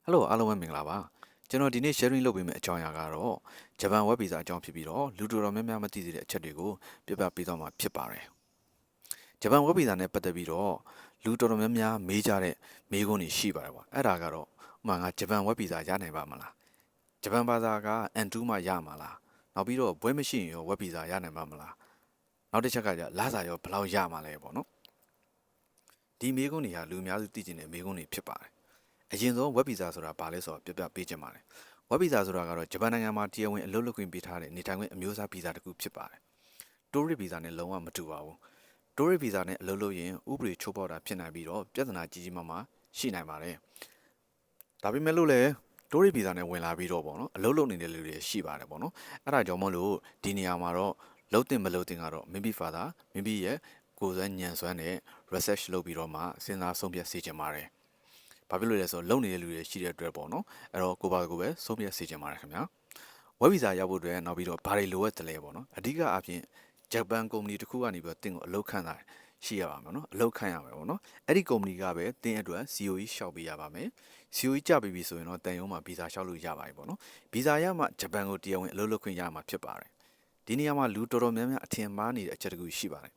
Hello အားလုံးပဲမင်္ဂလာပါကျွန်တော်ဒီနေ့ sharing လုပ်ပေးမယ့်အကြောင်းအရာကတော့ဂျပန် web visa အကြောင်းဖြစ်ပြီးတော့လူတော်တော်များများမသိသေးတဲ့အချက်တွေကိုပြပြပေးသွားမှာဖြစ်ပါတယ်ဂျပန် web visa နဲ့ပတ်သက်ပြီးတော့လူတော်တော်များများမေးကြတဲ့မေးခွန်းတွေရှိပါတယ်ပေါ့အဲ့ဒါကတော့ဥပမာငါဂျပန် web visa ရနိုင်ပါမလားဂျပန်ဘာသာက N2 မှရမှာလားနောက်ပြီးတော့ဘွဲမရှိရင်ရော web visa ရနိုင်ပါမလားနောက်တစ်ချက်ကကြလစာရောဘယ်လောက်ရမှာလဲပေါ့နော်ဒီမေးခွန်းတွေဟာလူအများစုသိကျင်တဲ့မေးခွန်းတွေဖြစ်ပါတယ်အရင်ဆုံး web visa ဆိုတာဘာလဲဆိုတော့ပြပြပေးချင်ပါတယ် web visa ဆိုတာကတော့ဂျပန်နိုင်ငံမှာတရားဝင်အလုပ်လုပ်ခွင့်ပေးထားတဲ့နေထိုင်ခွင့်အမျိုးအစား visa တစ်ခုဖြစ်ပါတယ် tourist visa နဲ့လုံးဝမတူပါဘူး tourist visa နဲ့အလုပ်လုပ်ရင်ဥပဒေချိုးဖောက်တာဖြစ်နိုင်ပြီးတော့ပြဿနာကြီးကြီးမားမားရှိနိုင်ပါတယ်ဒါပေမဲ့လို့လည်း tourist visa နဲ့ဝင်လာပြီးတော့ပေါ့နော်အလုပ်လုပ်နေတဲ့လူတွေရှိပါတယ်ပေါ့နော်အဲ့ဒါကြောင့်မို့လို့ဒီနေရာမှာတော့လုံးတင်မလုံးတင်ကတော့မိမိဖာသာမိမိရဲ့ကိုယ်စွမ်းညံစွမ်းနဲ့ research လုပ်ပြီးတော့မှစဉ်းစားဆုံးဖြတ်စေချင်ပါတယ်ဘာဖြစ်လို့လဲဆိုတော့လုံနေတဲ့လူတွေရှိတဲ့အတွက်ပေါ့နော်အဲ့တော့ကိုပါကိုပဲဆုံးဖြတ်စေချင်ပါတယ်ခင်ဗျာ web visa ရဖို့အတွက်နောက်ပြီးတော့ဘာတွေလိုအပ်တယ်လဲပေါ့နော်အဓိကအပြင်ဂျပန်ကုမ္ပဏီတစ်ခုကနေပြီးတော့တင်ကိုအလုပ်ခန့်တာရှိရပါမယ်နော်အလုပ်ခန့်ရမယ်ပေါ့နော်အဲ့ဒီကုမ္ပဏီကပဲတင်အတွက် COE လျှောက်ပေးရပါမယ် COE ကြပြီးပြီဆိုရင်တော့တန်ရုံးမှာ visa လျှောက်လို့ရပါတယ်ပေါ့နော် visa ရမှဂျပန်ကိုတရားဝင်အလုပ်လုပ်ခွင့်ရမှာဖြစ်ပါတယ်ဒီနေရာမှာလူတော်တော်များများအထင်မှားနေတဲ့အချက်တခုရှိပါတယ်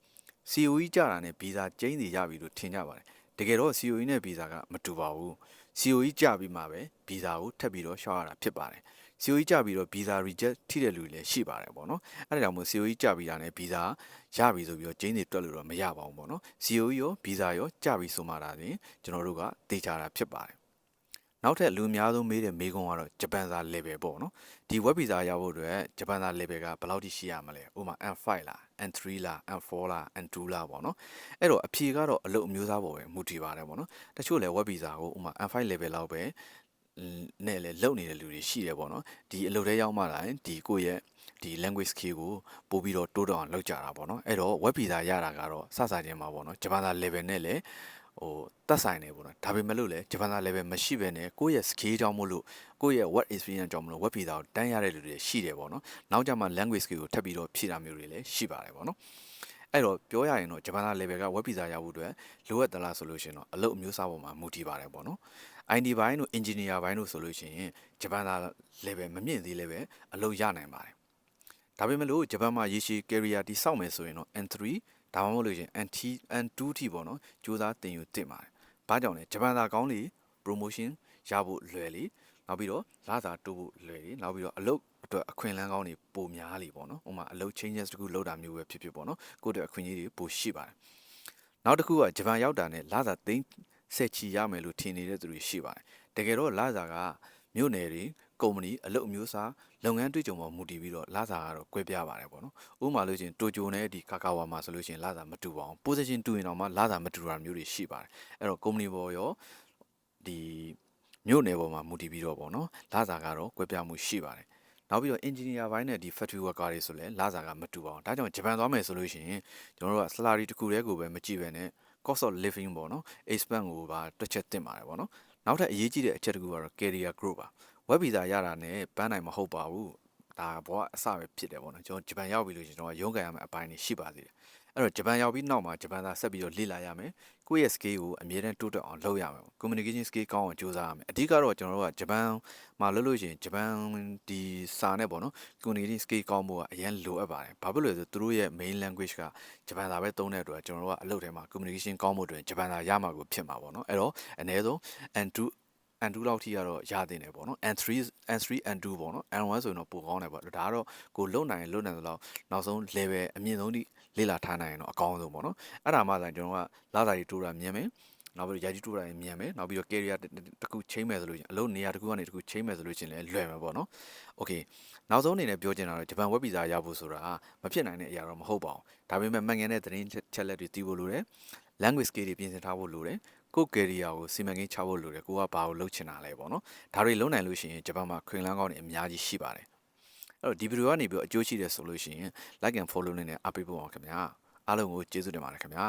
COE ကြတာနဲ့ visa ကျင်းစီရပြီလို့ထင်ကြပါတယ်တကယ်တော့ COE နဲ့ visa ကမတူပါဘူး COE ကြပြီးမှပဲ visa ကိုထပ်ပြီးတော့လျှောက်ရတာဖြစ်ပါတယ် COE ကြပြီးတော့ visa reject ထိတဲ့လူတွေလည်းရှိပါတယ်ပေါ့နော်အဲ့ဒါကြောင့်မို့ COE ကြပြီးတာနဲ့ visa ရပြီဆိုပြီးတော့ကျင်းတွေတွက်လို့တော့မရပါဘူးပေါ့နော် COE ရော visa ရောကြပြီဆိုမှသာရင်ကျွန်တော်တို့ကသိချတာဖြစ်ပါတယ်နောက်ထပ်လူအများဆုံးမေးတဲ့မေးခွန်းကတော့ဂျပန်စာ level ပေါ့နော်ဒီ web visa ရဖို့အတွက်ဂျပန်စာ level ကဘယ်လောက်ထိရှိရမလဲဥပမာ N5 လား N3 လား N4 လား N2 လားပေါ့နော်အဲ့တော့အဖြေကတော့အလုပ်အမျိုးအစားပေါ်ပဲမူတည်ပါတယ်ပေါ့နော်တချို့လည်း web visa ကိုဥပမာ N5 level လောက်ပဲနဲ့လည်းလုံနေတဲ့လူတွေရှိတယ်ပေါ့နော်ဒီအလုပ်ထဲရောက်မှလာရင်ဒီကိုယ့်ရဲ့ဒီ language skill ကိုပို့ပြီးတော့တိုးတက်အောင်လုပ်ကြတာပေါ့နော်အဲ့တော့ web visa ရတာကတော့စစချင်းမှာပေါ့နော်ဂျပန်စာ level နဲ့လည်းဟိုတက်ဆိုင်နေပေါ့နော်ဒါပေမဲ့လို့လည်းဂျပန်စာ level မရှိဘဲနဲ့ကိုယ့်ရဲ့ skill ကြောင့်မို့လို့ကိုယ့်ရဲ့ work experience ကြောင့်မို့လို့ web visa ကိုတန်းရတဲ့လူတွေရှိတယ်ပေါ့နော်နောက်ကြမှာ language skill ကိုထပ်ပြီးတော့ဖြည့်တာမျိုးတွေလည်းရှိပါတယ်ပေါ့နော်အဲ့တော့ပြောရရင်တော့ဂျပန်စာ level က web visa ရဖို့အတွက်လိုအပ်သလားဆိုလို့ရှိရင်တော့အလုပ်အမျိုးအစားပေါ်မှာမူတည်ပါတယ်ပေါ့နော် IT ဘိုင်းတို့ engineer ဘိုင်းတို့ဆိုလို့ရှိရင်ဂျပန်စာ level မမြင့်သေးလည်းပဲအလုပ်ရနိုင်ပါတယ်ဒါပေမဲ့လို့ဂျပန်မှာရေရှည် career တိစောက်မယ်ဆိုရင်တော့ N3 ဒါမှမဟုတ်လို့ရှိရင် N2 ထိပေါ့နော်စူးစမ်းတင်ယူတင်ပါတယ်။ဘာကြောင့်လဲဂျပန်စာကောင်းလေ promotion ရဖို့လွယ်လေနောက်ပြီးတော့လစာတိုးဖို့လွယ်လေနောက်ပြီးတော့အလုပ်အတွက်အခွင့်အလမ်းကောင်းတွေပိုများလေပေါ့နော်။ဥပမာအလုပ် changes တခုလုပ်တာမျိုးပဲဖြစ်ဖြစ်ပေါ့နော်။ကိုယ့်အတွက်အခွင့်အရေးတွေပိုရှိပါတယ်။နောက်တစ်ခုကဂျပန်ရောက်တာနဲ့လစာသိန်းဆက်ချီရမယ်လို့ထင်နေတဲ့သူတွေရှိပါတယ်။တကယ်တော့လစာကမြို့နယ်တွေကုမ္ပဏီအလုပ်အမျိုးအစားလုပ်ငန်းတွေ့ကြုံပေါ်မူတည်ပြီးတော့လစာကတော့ကွဲပြားပါတယ်ပေါ့နော်။ဥပမာလို့ရှိရင်တိုကျိုနဲ့ဒီကာကာဝါမှာဆိုလို့ရှိရင်လစာမတူပါဘူး။ position တူရင်တော့မှလစာမတူတာမျိုးတွေရှိပါတယ်။အဲ့တော့ကုမ္ပဏီပေါ်ရောဒီမြို့နယ်ပေါ်မှာမူတည်ပြီးတော့ပေါ့နော်။လစာကတော့ကွဲပြားမှုရှိပါတယ်။နောက်ပြီးတော့ engineer ဘိုင်းနဲ့ဒီ factory worker တွေဆိုလည်းလစာကမတူပါဘူး။ဒါကြောင့်ဂျပန်သွားမယ်ဆိုလို့ရှိရင်ကျွန်တော်တို့က salary တစ်ခုတည်းကိုပဲမကြည့်ပဲနဲ့ cost of living ပေါ့နော် expense ကိုပါတွက်ချက်တင်ပါတယ်ပေါ့နော်။နောက်ထပ်အရေးကြီးတဲ့အချက်တစ်ခုကတော့ career growth ပါ web visa ရတာနဲ့ပန်းနိုင်မဟုတ်ပါဘူးဒါဘောကအစပဲဖြစ်တယ်ပေါ့နော်ကျွန်တော်ဂျပန်ရောက်ပြီလို့ကျွန်တော်ရုန်းကန်ရမယ့်အပိုင်းတွေရှိပါသေးတယ်အဲ့တော့ဂျပန်ရောက်ပြီးနောက်မှာဂျပန်သားဆက်ပြီးတော့လေ့လာရမယ်ကိုယ့်ရဲ့ skill ကိုအမြဲတမ်းတိုးတက်အောင်လုပ်ရမယ် communication skill ကောင်းအောင်ကြိုးစားရမယ်အဓိကတော့ကျွန်တော်တို့ကဂျပန်မှာလုပ်လို့ရှိရင်ဂျပန်ဒီစာနဲ့ပေါ့နော် communication skill ကောင်းဖို့ကအရင်လိုအပ်ပါတယ်ဘာဖြစ်လို့လဲဆိုသူတို့ရဲ့ main language ကဂျပန်စာပဲသုံးတဲ့အတွက်ကျွန်တော်တို့ကအလုပ်ထဲမှာ communication ကောင်းဖို့အတွက်ဂျပန်စာရမှာကိုဖြစ်မှာပေါ့နော်အဲ့တော့အနည်းဆုံး N2 N2 လောက်ထိကတော့ရတင်တယ်ပေါ့နော် N3 N2 ပေါ့နော် N1 ဆိုရင်တော့ပိုကောင်းတယ်ပေါ့ဒါကတော့ကိုလုံနိုင်လုံနိုင်သလောက်နောက်ဆုံး level အမြင့်ဆုံးထိလေ့လာထားနိုင်ရင်တော့အကောင်းဆုံးပေါ့နော်အဲ့ဒါမှသာကျွန်တော်ကလာစာကြီးတိုးတာမြင်မယ်နောက်ပြီးတော့ယာကြီးတိုးတာမြင်မယ်နောက်ပြီးတော့ career တစ်ခုချိန်မယ်ဆိုလို့ရှိရင်အလုပ်နေရာတစ်ခုကနေတစ်ခုချိန်မယ်ဆိုလို့ရှိရင်လည်းလွယ်မှာပေါ့နော် okay နောက်ဆုံးအနေနဲ့ပြောချင်တာတော့ဂျပန် web visa ရဖို့ဆိုတာမဖြစ်နိုင်တဲ့အရာတော့မဟုတ်ပါဘူးဒါပေမဲ့မှန်ကန်တဲ့သတင်းချက်လက်တွေသိဖို့လိုတယ် language skill တွေပြင်ဆင်ထားဖို့လိုတယ်ကိုယ် career ကိုစီမံကိန်းချဖို့လိုတယ်ကိုကဘာကိုလုပ်ချင်တာလဲပေါ့နော်ဒါတွေလုပ်နိုင်လို့ရှိရင်ဂျပန်မှာခွင့်လန်းကောင်းတွေအများကြီးရှိပါတယ်အဲ့တော့ဒီဗီဒီယိုကနေပြီးအကျိုးရှိတယ်ဆိုလို့ရှိရင် like and follow နဲ့အားပေးဖို့အောင်ခင်ဗျာအားလုံးကိုကျေးဇူးတင်ပါတယ်ခင်ဗျာ